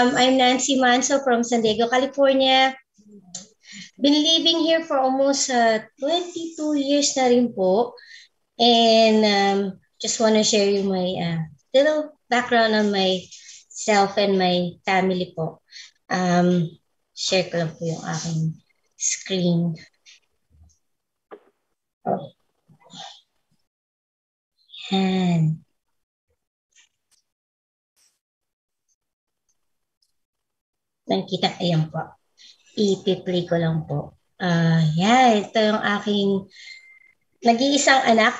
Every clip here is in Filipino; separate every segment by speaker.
Speaker 1: I'm Nancy Manso from San Diego, California. Been living here for almost 22 years na rin po. And just want to share you my little background on myself and my family po. Share ko lang po yung aking screen. Oh. Yan. Nakita, ayan po. I-play ko lang po. Ito yung aking nag-iisang anak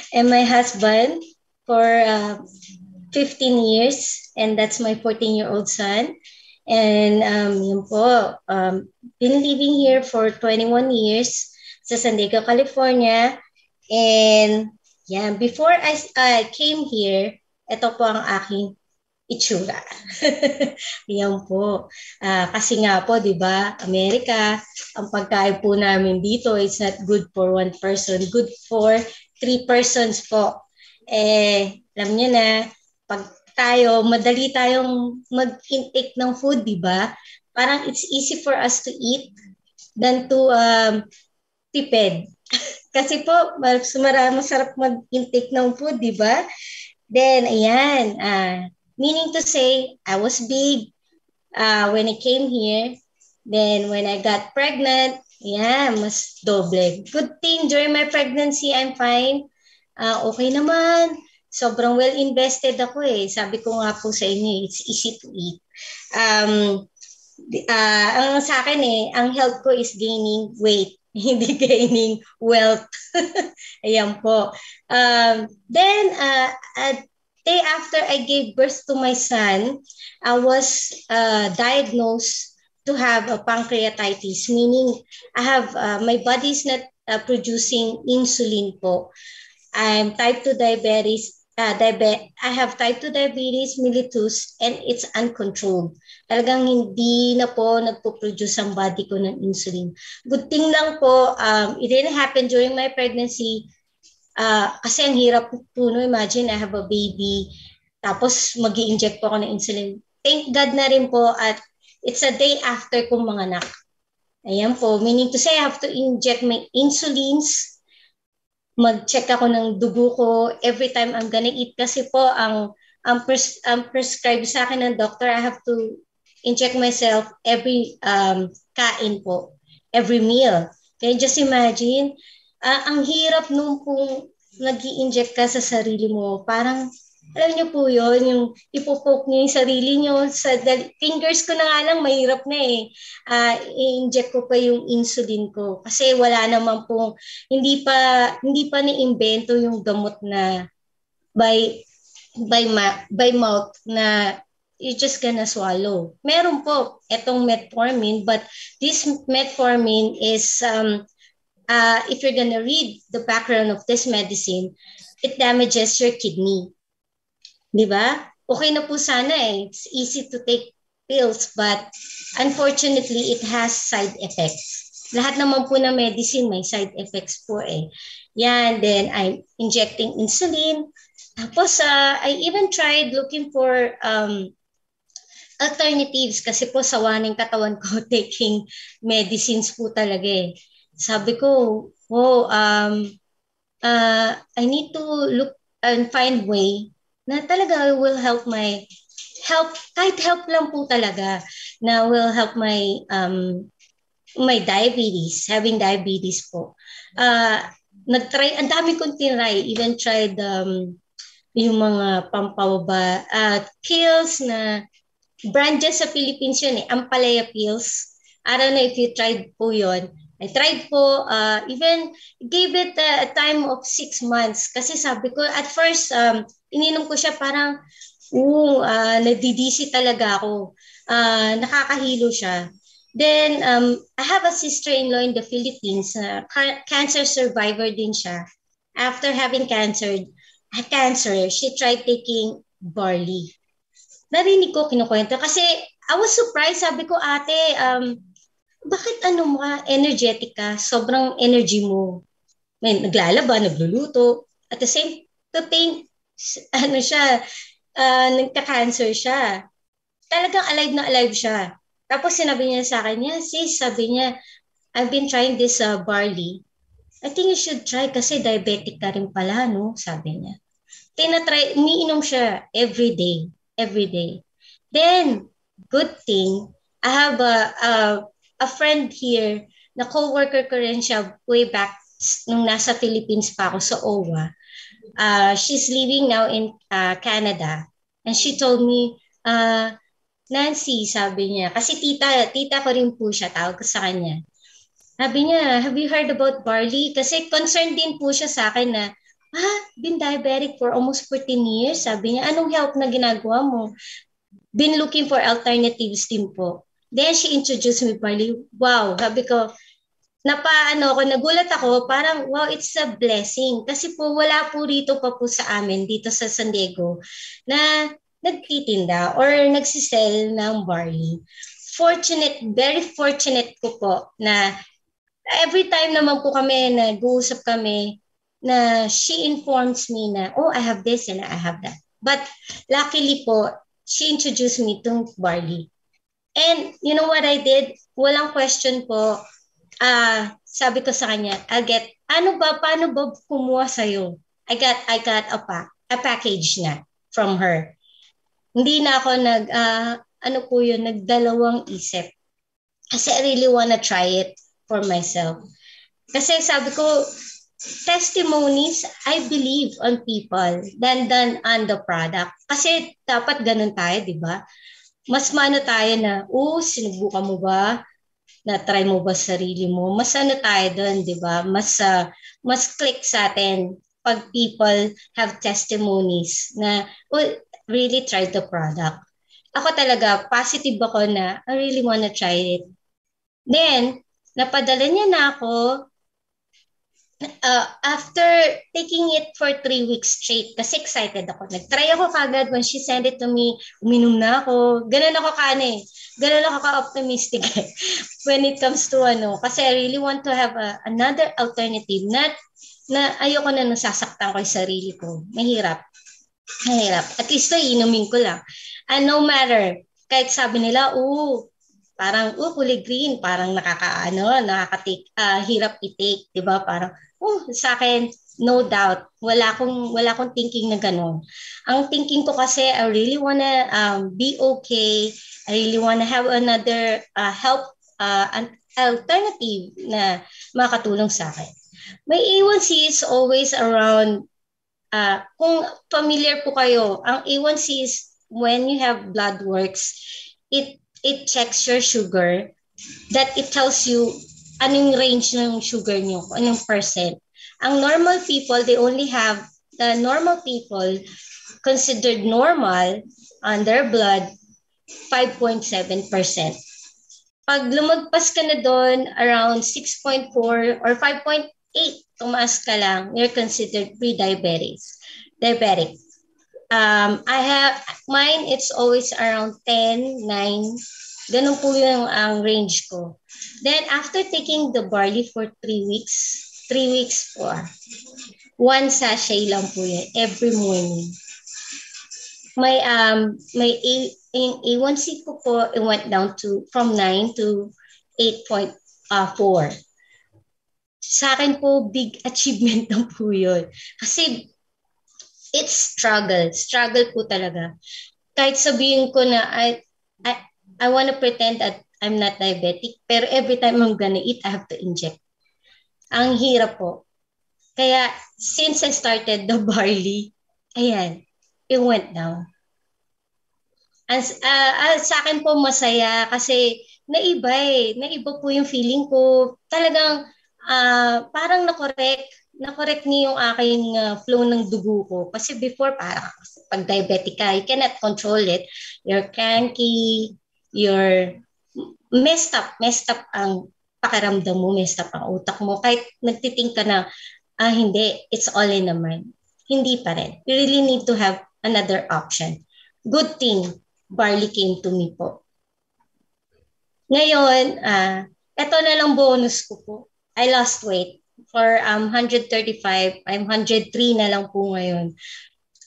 Speaker 1: and my husband for 15 years, and that's my 14-year-old son. And yun po, been living here for 21 years sa San Diego, California. And yeah, before I came here, ito po ang aking itsura. Yan po. Kasi nga po, di ba, Amerika, ang pagkain po namin dito, it's not good for one person, good for 3 persons po. Alam niyo na, pag madali tayong mag-intake ng food, di ba? Parang it's easy for us to eat than to tipid. Kasi po, masarap mag-intake ng food, di ba? Then, ayan, meaning to say, I was big when I came here. Then, when I got pregnant, mas doble. Good thing, during my pregnancy, I'm fine. Okay naman. Sobrang well invested ako eh. Sabi ko nga po sa inyo, it's easy to eat. Ang sa akin ang health ko is gaining weight, hindi gaining wealth. Ayan po. Then, day after I gave birth to my son, I was diagnosed to have a pancreatitis, meaning I have my body is not producing insulin po. I'm type 2 diabetes. I have type 2 diabetes mellitus and it's uncontrolled. Talagang hindi na po nagpo-produce ang body ko ng insulin. Good thing lang po, it didn't happen during my pregnancy. Kasi ang hirap po, no? Imagine, I have a baby, tapos mag-i-inject po ako ng insulin. Thank God na rin po at it's a day after kong manganak. Ayan po, meaning to say I have to inject my insulins, mag-check ako ng dugo ko every time I'm gonna eat kasi po ang prescribed sa akin ng doctor, I have to inject myself every kain po, every meal. Can you just imagine? Ang hirap nung kung nag-i-inject ka sa sarili mo. Parang, alam niyo po yun, yung ipopoke niyo yung sarili niyo. Sa fingers ko na nga lang, mahirap na eh. I-inject ko pa yung insulin ko. Kasi wala naman pong, hindi pa ni-invento yung gamot na by mouth na you're just gonna swallow. Meron po etong metformin, but this metformin is if you're gonna read the background of this medicine, it damages your kidney. Di ba? Okay na po sana eh. It's easy to take pills, but unfortunately, it has side effects. Lahat naman po na medicine may side effects po eh. Yan, then I'm injecting insulin. Tapos, I even tried looking for alternatives kasi po sawaning katawan ko taking medicines po talaga eh. Sabi ko, I need to look and find way na talaga will help kahit help lang po talaga, na will help my diabetes, having diabetes po. Nag-try, ang dami kong tinry, even tried yung mga pampababa pills na brand dyan sa Philippines yun eh, Ampalaya pills. I don't know if you tried po yun. I tried po, even gave it a time of 6 months. Kasi sabi ko, at first, ininom ko siya parang, nadidisi talaga ako. Nakakahilo siya. Then, I have a sister-in-law in the Philippines, cancer survivor din siya. After having cancer, she tried taking barley. Narinig ko, kinukwento. Kasi, I was surprised. Sabi ko, ate, bakit energetic ka? Sobrang energy mo. May naglalaba, nagluluto. At the same time, nagka-cancer siya. talagang alive na alive siya. Tapos sinabi niya sa akin, yeah, sis, sabi niya, I've been trying this barley. I think you should try kasi diabetic ka rin pala, no? Sabi niya. Tinatry, umiinom siya every day. Every day. Then, good thing, I have a friend here na co-worker ko rin siya way back nung nasa Philippines pa ako sa OWA. She's living now in Canada. And she told me, Nancy, sabi niya, kasi tita ko rin po siya, tawag ko sa kanya. Sabi niya, have you heard about barley? Kasi concerned din po siya sa akin na, been diabetic for almost 14 years. Sabi niya, anong help na ginagawa mo? Been looking for alternatives din po. Then she introduced me barley. Wow, sabi ko, nagulat ako, parang wow, it's a blessing. Kasi po wala po rito pa po sa amin, dito sa San Diego, na nagtitinda or nagsisell ng barley. Very fortunate ko po na every time naman po kami nag-uusap kami na she informs me na, I have this and I have that. But luckily po, she introduced me to barley. And you know what I did? Walang question po. Sabi ko sa kanya, paano ba kumuha sa'yo? I got a package na from her. Hindi na ako nagdalawang isip. Kasi I really wanna try it for myself. Kasi sabi ko, testimonies, I believe on people than on the product. Kasi dapat ganun tayo, di ba? Mas mano tayo na, sinubukan mo ba? Na-try mo ba sarili mo? Mas tayo doon, di ba? Mas click sa atin pag people have testimonies na, really tried the product. Ako talaga, positive ako na I really wanna try it. Then, napadala niya na ako. After taking it for 3 weeks straight, kasi excited ako. Nag-try ako kagad when she sent it to me. Uminom na ako. Ganun ako Ganun ako ka-optimistic when it comes to Kasi I really want to have another alternative. Na ayoko na nasasaktan ko yung sarili ko. Mahirap. At least inumin ko lang. And no matter, kahit sabi nila, parang kulay green, parang hirap i-take, 'di ba? Parang sa akin no doubt, wala akong thinking na gano'n. Ang thinking ko kasi I really wanna be okay. I really wanna have another help an alternative na makatulong sa akin. My A1C is always around kung familiar po kayo, ang A1C is when you have blood works, it checks your sugar, that it tells you anong range ng sugar nyo, anong percent. Ang normal people, the normal people considered normal on their blood, 5.7%. Pag lumagpas ka na doon, around 6.4 or 5.8, tumaas ka lang, you're considered pre-diabetic. Mine, it's always around 10, 9. Ganun po yung ang range ko. Then, after taking the barley for 3 weeks po, 1 sachet lang po yan every morning. My A1C ko po, it went down from 9 to 8.4. Sa akin po, big achievement na po yun. Kasi, it's struggle po talaga. Kahit sabihin ko na I want to pretend that I'm not diabetic, pero every time I'm gonna eat, I have to inject. Ang hirap po. Kaya, since I started the barley, ayan, it went down. Sa akin po masaya kasi naiba po yung feeling ko. Talagang parang na-correct niya yung aking flow ng dugo ko. Kasi before, parang pag diabetic ka, you cannot control it. You're cranky, you're messed up ang pakiramdam mo, messed up ang utak mo. Kahit nagtiting ka na, hindi, it's all in the mind. Hindi pa rin. You really need to have another option. Good thing, barley came to me po. Ngayon, eto na lang bonus ko po. I lost weight. For 135, I'm 103 na lang po ngayon.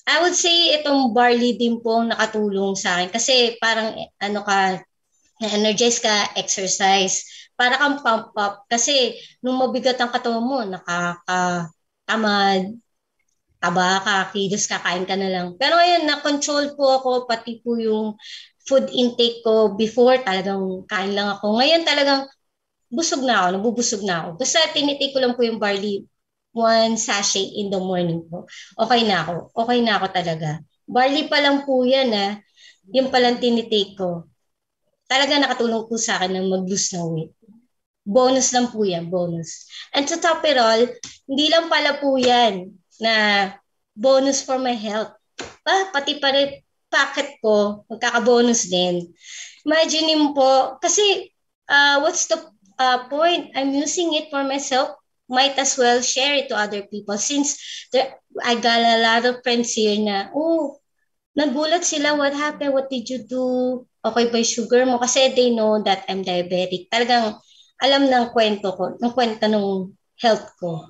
Speaker 1: I would say itong barley din po ang nakatulong sa akin kasi parang na-energize ka, exercise, para kang pump up. Kasi nung mabigat ang katawan mo, nakakatamad, taba ka, kilos, kakain ka na lang. Pero ngayon, na-control po ako, pati po yung food intake ko. Before, talagang kain lang ako. Ngayon talagang busog na ako, nabubusog na ako. Basta tinitake ko lang po yung barley, one sachet in the morning po. Okay na ako. Okay na ako talaga. Barley pa lang po yan, yung palang tinitake ko. Talaga nakatulong po sa akin na mag-lose ng weight. Bonus lang po yan, bonus. And to top it all, hindi lang pala po yan na bonus for my health. Pati pa rin packet ko, magkaka-bonus din. Imagine mo po, kasi what's the point? I'm using it for myself. Might as well share it to other people since I got a lot of friends here na, oh, nagulat sila, what happened? What did you do? Okay ba yung sugar mo? Kasi they know that I'm diabetic. Talagang alam ng kwento ko, ng kwento ng health ko.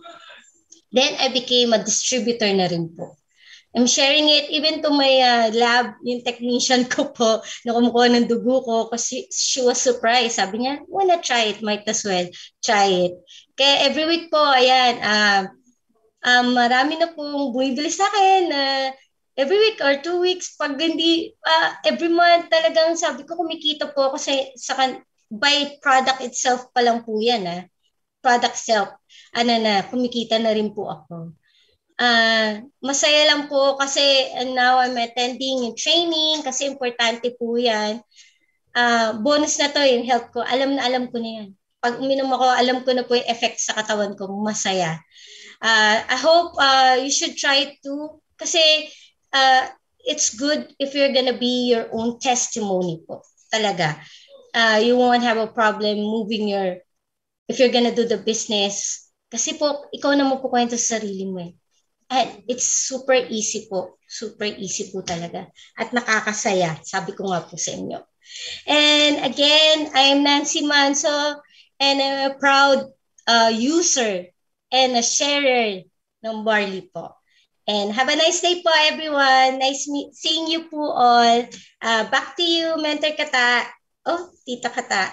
Speaker 1: Then I became a distributor na rin po. I'm sharing it even to my lab, yung technician ko po, na kumukuha ng dugo ko kasi she was surprised. Sabi niya, wanna try it, might as well try it. Kaya every week po, ayan, marami na pong bumibili sa akin every week or 2 weeks. Pag hindi, every month talagang sabi ko kumikita po ako by product itself pa lang po yan. Product self, kumikita na rin po ako. Masaya lang po kasi now I'm attending yung training kasi importante po yan. Bonus na to yung health ko. Alam ko na yan. Pag uminom ako, alam ko na po yung effect sa katawan ko. Masaya. I hope you should try it too kasi it's good if you're gonna be your own testimony po. Talaga. You won't have a problem if you're gonna do the business. Kasi po, ikaw na mo po kwento sa sarili mo eh. And it's super easy po. Super easy po talaga. At nakakasaya. Sabi ko nga po sa inyo. And again, I'm Nancy Manso and I'm a proud user and a sharer ng barley po. And have a nice day po everyone. Nice seeing you po all. Back to you, Mentor Kata. Oh, Tita Kata.